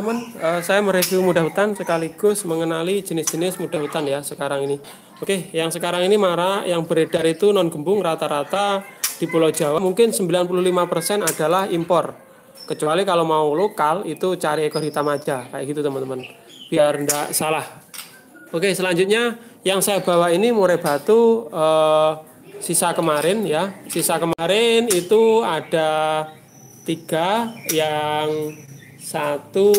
Teman, saya mereview mudah hutan sekaligus mengenali jenis-jenis mudah hutan ya sekarang ini. Oke, yang sekarang ini marak yang beredar itu non gembung rata-rata di Pulau Jawa mungkin 95% adalah impor. Kecuali kalau mau lokal itu cari ekor hitam aja kayak gitu teman-teman. Biar enggak salah. Oke, selanjutnya yang saya bawa ini murai batu sisa kemarin ya. Sisa kemarin itu ada 3 yang satu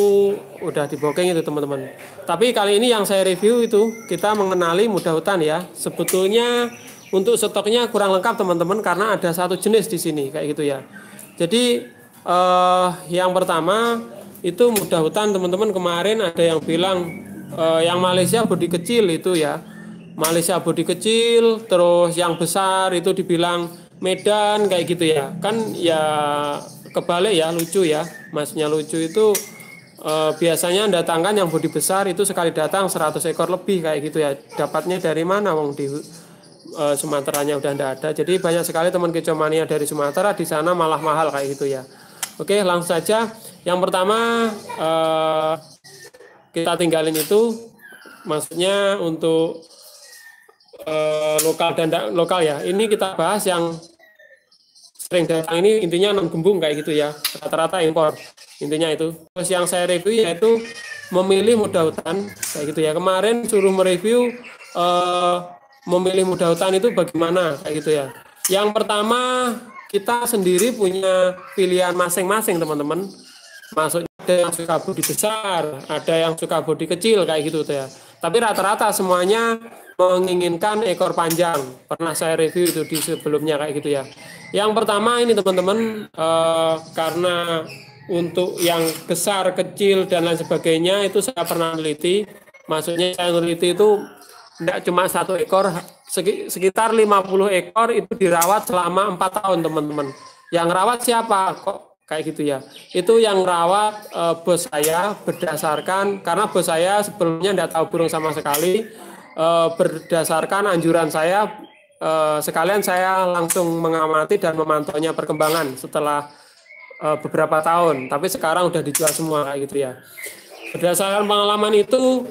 udah dibokeng itu teman-teman. Tapi kali ini yang saya review itu kita mengenali mudah hutan ya. Sebetulnya untuk stoknya kurang lengkap teman-teman karena ada satu jenis di sini kayak gitu ya. Jadi yang pertama itu mudah hutan teman-teman, kemarin ada yang bilang yang Malaysia bodi kecil itu ya. Malaysia bodi kecil, terus yang besar itu dibilang Medan kayak gitu ya. Kan ya kebalik ya, lucu ya. Masnya lucu itu biasanya datangkan yang bodi besar itu sekali datang 100 ekor lebih kayak gitu ya. Dapatnya dari mana wong di Sumateranya udah ndak ada. Jadi banyak sekali teman kecomania dari Sumatera di sana malah mahal kayak gitu ya. Oke, langsung saja. Yang pertama kita tinggalin itu, maksudnya untuk lokal dan lokal ya. Ini kita bahas yang sering datang ini intinya non gembung kayak gitu ya. Rata-rata impor. Intinya itu. Terus yang saya review yaitu memilih mudah hutan kayak gitu ya. Kemarin suruh mereview memilih mudah hutan itu bagaimana kayak gitu ya. Yang pertama kita sendiri punya pilihan masing-masing teman-teman. Maksudnya ada yang suka bodi besar, ada yang suka bodi kecil kayak gitu tuh ya. Tapi rata-rata semuanya menginginkan ekor panjang. Pernah saya review itu di sebelumnya kayak gitu ya. Yang pertama ini teman-teman karena untuk yang besar, kecil dan lain sebagainya itu saya pernah meneliti. Maksudnya saya meneliti itu tidak cuma 1 ekor, sekitar 50 ekor itu dirawat selama 4 tahun teman-teman. Yang rawat siapa? Kok kayak gitu ya. Itu yang rawat bos saya berdasarkan karena bos saya sebelumnya tidak tahu burung sama sekali. Berdasarkan anjuran saya sekalian saya langsung mengamati dan memantaunya perkembangan setelah beberapa tahun. Tapi sekarang udah dijual semua kayak gitu ya. Berdasarkan pengalaman itu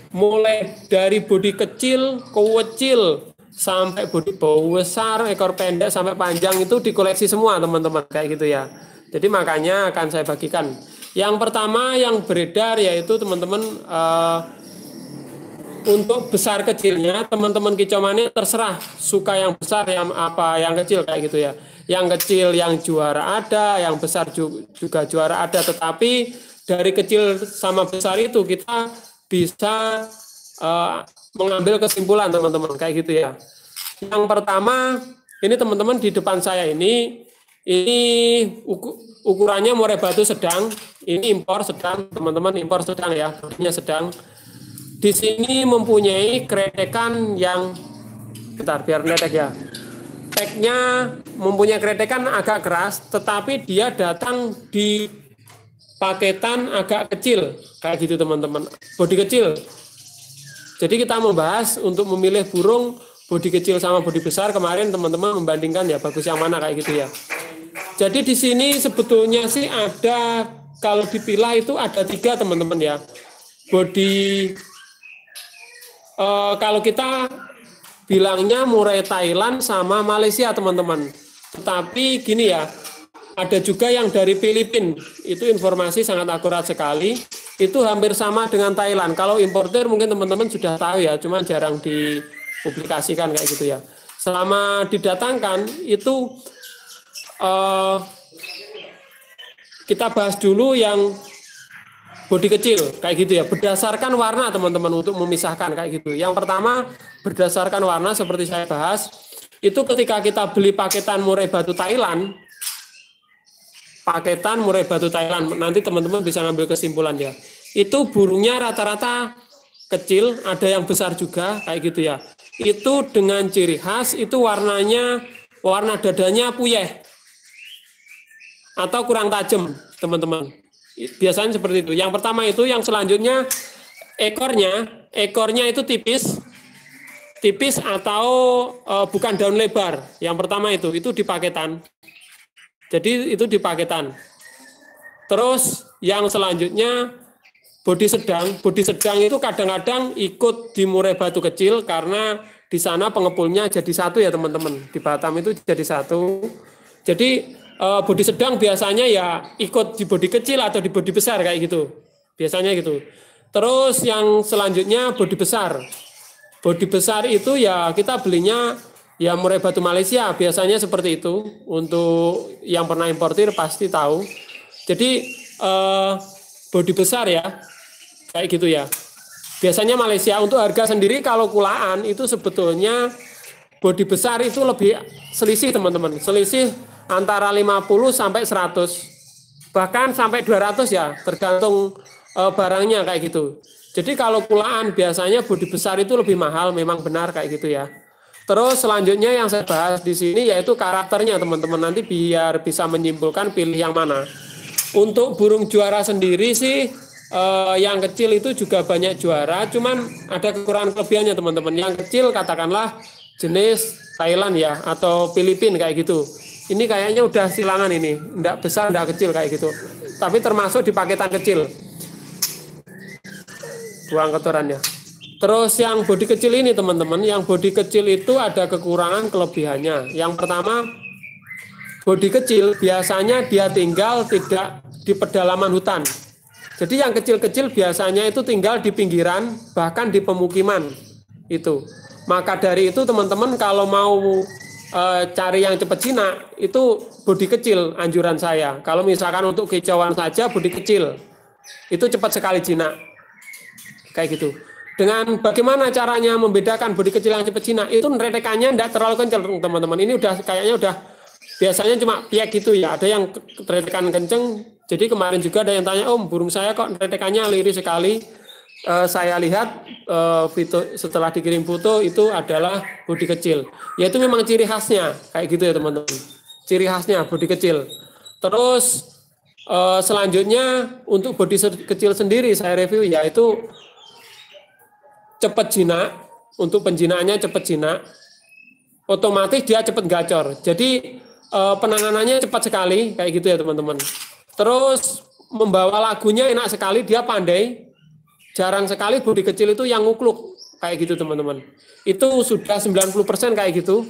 mulai dari bodi kecil, kecil sampai bodi besar, ekor pendek sampai panjang itu dikoleksi semua teman-teman kayak gitu ya. Jadi makanya akan saya bagikan. Yang pertama yang beredar yaitu teman-teman untuk besar kecilnya teman-teman kicauannya terserah suka yang besar yang apa yang kecil kayak gitu ya. Yang kecil yang juara ada, yang besar juga juara ada. Tetapi dari kecil sama besar itu kita bisa mengambil kesimpulan teman-teman kayak gitu ya. Yang pertama ini teman-teman di depan saya ini ukurannya murai batu sedang, ini impor sedang teman-teman, impor sedang ya, bodinya sedang. Di sini mempunyai kretekan yang bentar biar netek ya. Teknya mempunyai kretekan agak keras, tetapi dia datang di paketan agak kecil kayak gitu teman-teman, bodi kecil. Jadi kita membahas untuk memilih burung bodi kecil sama bodi besar. Kemarin teman-teman membandingkan ya bagus yang mana kayak gitu ya. Jadi di sini sebetulnya sih ada, kalau dipilah itu ada 3 teman-teman ya. Bodi kalau kita bilangnya murai Thailand sama Malaysia teman-teman. Tetapi gini ya, ada juga yang dari Filipina. Itu informasi sangat akurat sekali. Itu hampir sama dengan Thailand. Kalau importer mungkin teman-teman sudah tahu ya, cuma jarang dipublikasikan kayak gitu ya. Selama didatangkan itu kita bahas dulu yang bodi kecil kayak gitu ya, berdasarkan warna teman-teman untuk memisahkan kayak gitu. Yang pertama berdasarkan warna seperti saya bahas, itu ketika kita beli paketan murai batu Thailand, nanti teman-teman bisa ngambil kesimpulan ya. Itu burungnya rata-rata kecil, ada yang besar juga kayak gitu ya. Itu dengan ciri khas itu warnanya, warna dadanya puyeh atau kurang tajam teman-teman. Biasanya seperti itu. Yang pertama itu, yang selanjutnya ekornya itu tipis atau bukan daun lebar. Yang pertama itu di paketan. Jadi itu di paketan. Terus yang selanjutnya bodi sedang. Bodi sedang itu kadang-kadang ikut di murai batu kecil karena di sana pengepulnya jadi satu ya teman-teman. Di Batam itu jadi satu. Jadi bodi sedang biasanya ya ikut di bodi kecil atau di bodi besar kayak gitu. Biasanya gitu. Terus yang selanjutnya bodi besar. Bodi besar itu ya kita belinya ya murai batu Malaysia, biasanya seperti itu. Untuk yang pernah importir pasti tahu. Jadi bodi besar ya, kayak gitu ya. Biasanya Malaysia. Untuk harga sendiri kalau kulaan itu sebetulnya bodi besar itu lebih selisih teman-teman. Selisih antara 50 sampai 100. Bahkan sampai 200 ya, tergantung barangnya kayak gitu. Jadi kalau kulaan biasanya bodi besar itu lebih mahal, memang benar kayak gitu ya. Terus selanjutnya yang saya bahas di sini yaitu karakternya teman-teman, nanti biar bisa menyimpulkan pilih yang mana. Untuk burung juara sendiri sih yang kecil itu juga banyak juara, cuman ada kekurangan kelebihannya teman-teman. Yang kecil katakanlah jenis Thailand ya atau Filipina kayak gitu. Ini kayaknya udah silangan ini, enggak besar, enggak kecil kayak gitu. Tapi termasuk di paketan kecil. Buang kotorannya. Terus yang bodi kecil ini teman-teman, yang bodi kecil itu ada kekurangan kelebihannya. Yang pertama, bodi kecil biasanya dia tinggal tidak di pedalaman hutan. Jadi yang kecil-kecil biasanya itu tinggal di pinggiran, bahkan di pemukiman itu. Maka dari itu teman-teman kalau mau cari yang cepat jinak, itu bodi kecil anjuran saya. Kalau misalkan untuk kicauan saja bodi kecil, itu cepat sekali jinak. Kayak gitu. Dengan bagaimana caranya membedakan bodi kecil yang cepat jinak, itu retekannya tidak terlalu kencang teman-teman. Ini udah kayaknya udah biasanya cuma piak gitu ya. Ada yang retekan kenceng. Jadi kemarin juga ada yang tanya, Om burung saya kok retekannya lirih sekali. Saya lihat setelah dikirim foto itu adalah bodi kecil. Ya itu memang ciri khasnya kayak gitu ya teman-teman. Ciri khasnya bodi kecil. Terus selanjutnya untuk bodi kecil sendiri saya review yaitu cepat jinak. Untuk penjinaannya cepat jinak, otomatis dia cepat gacor. Jadi penanganannya cepat sekali kayak gitu ya teman-teman. Terus membawa lagunya enak sekali, dia pandai. Jarang sekali bodi kecil itu yang ngukluk kayak gitu teman-teman. Itu sudah 90% kayak gitu.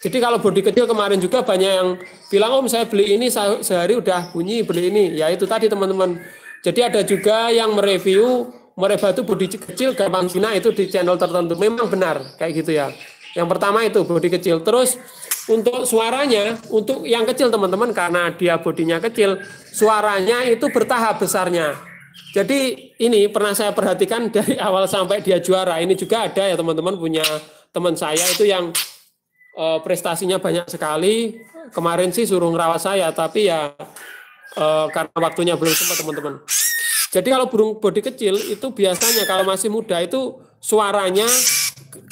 Jadi kalau bodi kecil kemarin juga banyak yang bilang, Om saya beli ini sehari udah bunyi beli ini. Ya itu tadi teman-teman. Jadi ada juga yang mereview murai batu bodi kecil gampang jinak itu di channel tertentu. Memang benar kayak gitu ya. Yang pertama itu bodi kecil. Terus untuk suaranya, untuk yang kecil teman-teman karena dia bodinya kecil, suaranya itu bertahap besarnya. Jadi ini pernah saya perhatikan dari awal sampai dia juara. Ini juga ada ya teman-teman, punya teman saya itu yang prestasinya banyak sekali. Kemarin sih suruh ngerawat saya, tapi ya karena waktunya belum sempat teman-teman. Jadi kalau burung bodi kecil itu biasanya kalau masih muda itu suaranya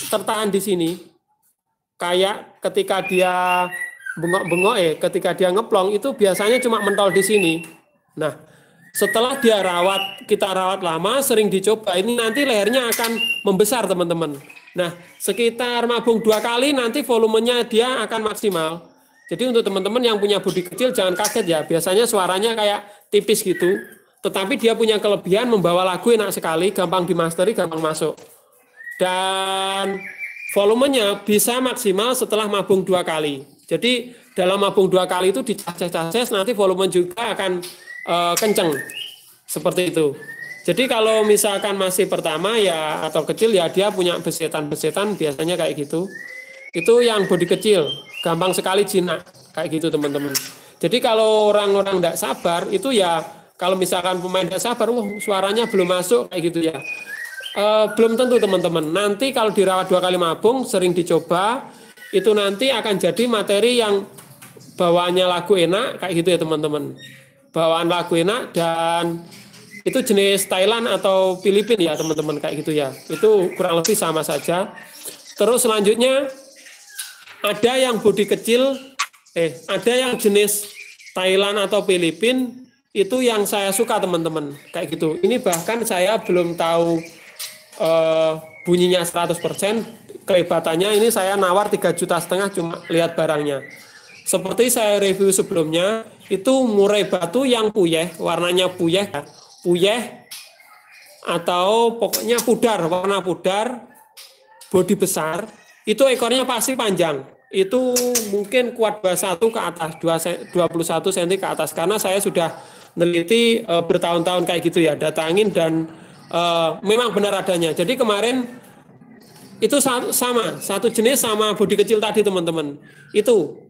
tertahan di sini. Kayak ketika dia bengok-bengok ketika dia ngeplong itu biasanya cuma mentol di sini. Nah, setelah dia kita rawat lama, sering dicoba, ini nanti lehernya akan membesar teman-teman. Nah, sekitar mabung 2 kali nanti volumenya dia akan maksimal. Jadi untuk teman-teman yang punya bodi kecil jangan kaget ya, biasanya suaranya kayak tipis gitu. Tetapi dia punya kelebihan membawa lagu enak sekali, gampang dimasteri, gampang masuk. Dan volumenya bisa maksimal setelah mabung 2 kali. Jadi dalam mabung 2 kali itu dicas-cas nanti volume juga akan kenceng. Seperti itu. Jadi kalau misalkan masih pertama ya atau kecil ya dia punya besetan-besetan biasanya kayak gitu. Itu yang bodi kecil, gampang sekali jinak kayak gitu teman-teman. Jadi kalau orang-orang tidak sabar itu ya kalau misalkan pemain tidak sabar, suaranya belum masuk kayak gitu ya. Belum tentu teman-teman. Nanti kalau dirawat 2 kali mabung, sering dicoba, itu nanti akan jadi materi yang bawaannya lagu enak kayak gitu ya teman-teman. Bawaan lagu enak dan itu jenis Thailand atau Filipina ya teman-teman kayak gitu ya. Itu kurang lebih sama saja. Terus selanjutnya ada yang bodi kecil, ada yang jenis Thailand atau Filipina itu yang saya suka teman-teman kayak gitu. Ini bahkan saya belum tahu bunyinya 100%, kelebatannya ini saya nawar 3,5 juta cuma lihat barangnya. Seperti saya review sebelumnya, itu murai batu yang puyeh, warnanya puyeh, puyeh atau pokoknya pudar, warna pudar, bodi besar, itu ekornya pasti panjang. Itu mungkin kuat 21 ke atas, 21 cm ke atas, karena saya sudah meneliti bertahun-tahun kayak gitu ya, datangin dan memang benar adanya. Jadi kemarin itu sama, satu jenis sama bodi kecil tadi teman-teman. Itu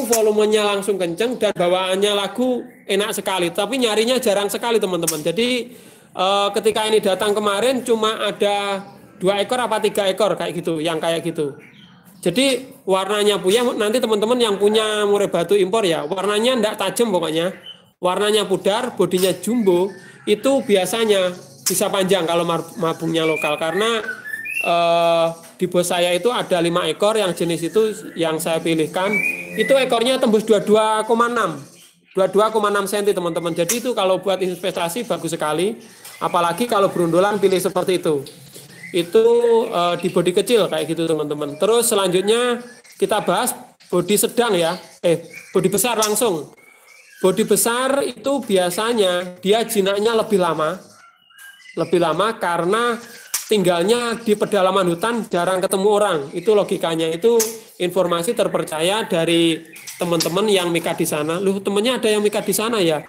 volumenya langsung kenceng dan bawaannya lagu enak sekali. Tapi nyarinya jarang sekali teman-teman. Jadi ketika ini datang kemarin cuma ada 2 ekor apa 3 ekor kayak gitu, yang kayak gitu. Jadi warnanya puyeh, nanti teman-teman yang punya murai batu impor ya, warnanya enggak tajam pokoknya. Warnanya pudar, bodinya jumbo, itu biasanya bisa panjang kalau mabungnya lokal, karena di bos saya itu ada 5 ekor yang jenis itu yang saya pilihkan, itu ekornya tembus 22,6 cm teman-teman. Jadi itu kalau buat investasi bagus sekali, apalagi kalau berundulan pilih seperti itu di bodi kecil kayak gitu teman-teman. Terus selanjutnya kita bahas bodi sedang ya, bodi besar langsung. Bodi besar itu biasanya dia jinaknya lebih lama karena tinggalnya di pedalaman hutan, jarang ketemu orang. Itu logikanya, itu informasi terpercaya dari teman-teman yang mikat di sana. Loh, temennya ada yang mikat di sana ya?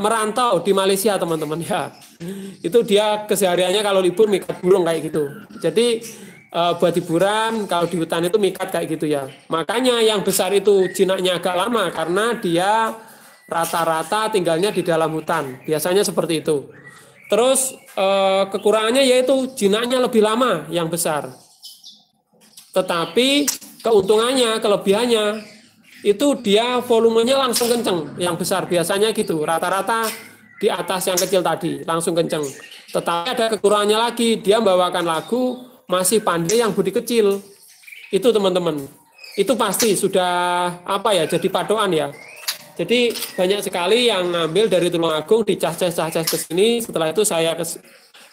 Merantau di Malaysia teman-teman ya. Itu dia kesehariannya kalau libur mikat burung kayak gitu. Jadi buat hiburan kalau di hutan itu mikat kayak gitu ya. Makanya yang besar itu jinaknya agak lama karena dia rata-rata tinggalnya di dalam hutan. Biasanya seperti itu. Terus kekurangannya yaitu jinaknya lebih lama yang besar. Tetapi keuntungannya, kelebihannya itu dia volumenya langsung kenceng, yang besar biasanya gitu. Rata-rata di atas yang kecil tadi langsung kenceng. Tetapi ada kekurangannya lagi, dia membawakan lagu masih pandai yang bodi kecil. Itu teman-teman. Itu pasti sudah apa ya, jadi patokan ya. Jadi banyak sekali yang ngambil dari Tulungagung dicas-cas ke sini. Setelah itu saya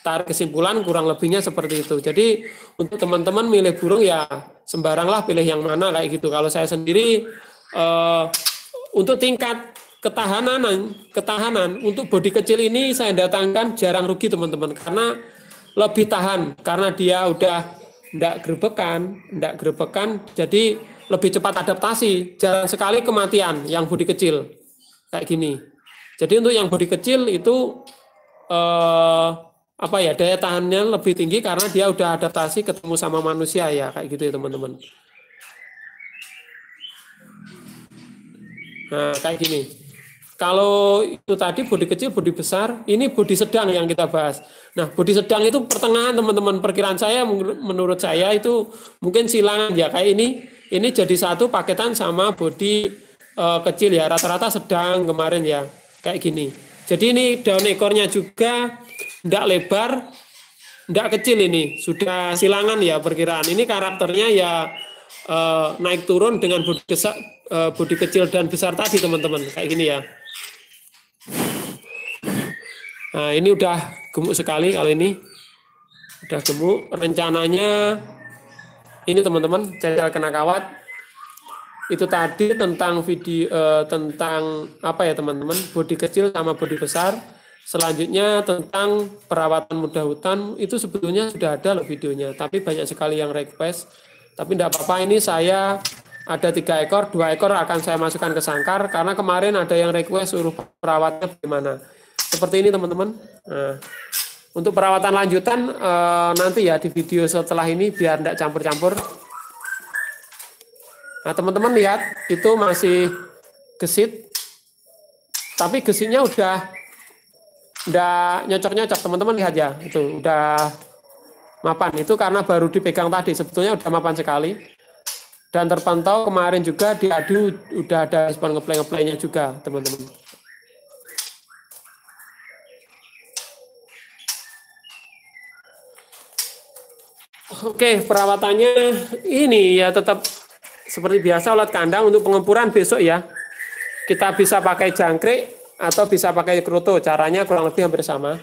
tarik kesimpulan kurang lebihnya seperti itu. Jadi untuk teman-teman milih burung ya sembaranglah pilih yang mana kayak gitu. Kalau saya sendiri untuk tingkat ketahanan untuk bodi kecil ini saya datangkan jarang rugi teman-teman, karena lebih tahan karena dia udah enggak grebekan, jadi lebih cepat adaptasi, jarang sekali kematian yang bodi kecil kayak gini. Jadi untuk yang bodi kecil itu apa ya, daya tahannya lebih tinggi karena dia udah adaptasi ketemu sama manusia ya kayak gitu ya teman-teman. Nah kayak gini. Kalau itu tadi bodi kecil, bodi besar, ini bodi sedang yang kita bahas. Nah, bodi sedang itu pertengahan teman-teman. Perkiraan saya, menurut saya itu mungkin silangan ya. Kayak ini jadi satu paketan sama bodi kecil ya. Rata-rata sedang kemarin ya, kayak gini. Jadi ini daun ekornya juga tidak lebar, tidak kecil ini. Sudah silangan ya perkiraan. Ini karakternya ya naik turun dengan bodi kecil dan besar tadi teman-teman. Kayak gini ya. Nah, ini udah gemuk sekali kalau ini. Udah gemuk. Rencananya ini teman-teman, channel Kenakawat. Itu tadi tentang video tentang apa ya teman-teman? Bodi kecil sama bodi besar. Selanjutnya tentang perawatan muda hutan, itu sebetulnya sudah ada loh videonya, tapi banyak sekali yang request. Tapi tidak apa-apa, ini saya ada 3 ekor, 2 ekor akan saya masukkan ke sangkar karena kemarin ada yang request suruh perawatnya bagaimana. Seperti ini teman-teman. Nah, untuk perawatan lanjutan nanti ya di video setelah ini biar tidak campur-campur. Nah teman-teman lihat itu masih gesit, tapi gesitnya udah nyocok-nyocok teman-teman, lihat ya, itu udah mapan. Itu karena baru dipegang tadi, sebetulnya udah mapan sekali. Dan terpantau kemarin juga diadu udah ada respon ngeplay-ngeplaynya juga teman-teman. Oke, perawatannya ini ya tetap seperti biasa, ulat kandang. Untuk pengempuran besok ya, kita bisa pakai jangkrik atau bisa pakai kroto. Caranya kurang lebih hampir sama.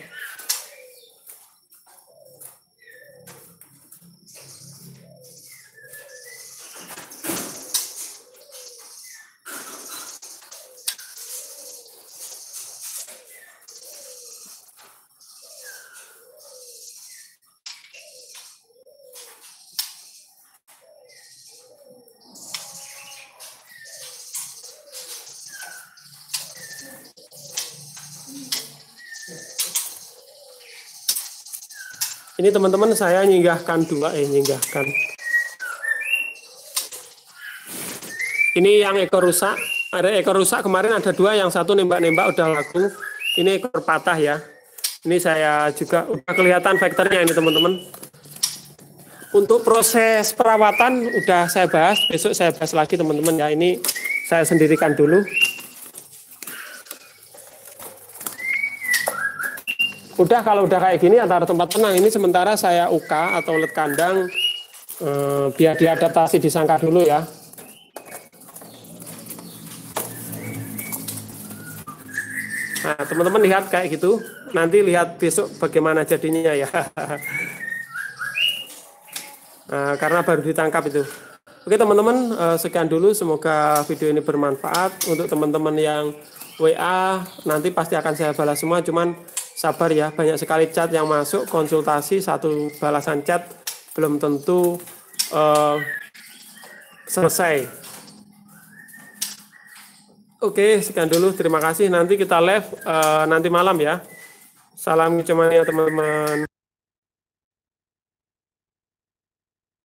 Ini teman-teman saya nyinggahkan dua, nyinggahkan. Ini yang ekor rusak. Ada ekor rusak kemarin ada dua, yang satu nembak-nembak udah laku. Ini ekor patah ya. Ini saya juga udah kelihatan faktornya ini teman-teman. Untuk proses perawatan udah saya bahas, besok saya bahas lagi teman-teman ya. Ini saya sendirikan dulu. Udah kalau udah kayak gini antara tempat tenang ini sementara saya UK atau ulet kandang biar diadaptasi di sangkar dulu ya. Nah, teman-teman lihat kayak gitu. Nanti lihat besok bagaimana jadinya ya. Nah, karena baru ditangkap itu. Oke teman-teman, sekian dulu. Semoga video ini bermanfaat. Untuk teman-teman yang WA, nanti pasti akan saya balas semua. Cuman sabar ya, banyak sekali chat yang masuk. Konsultasi, satu balasan chat belum tentu selesai. Oke, sekian dulu. Terima kasih. Nanti kita live nanti malam ya. Salam kecemanya teman-teman.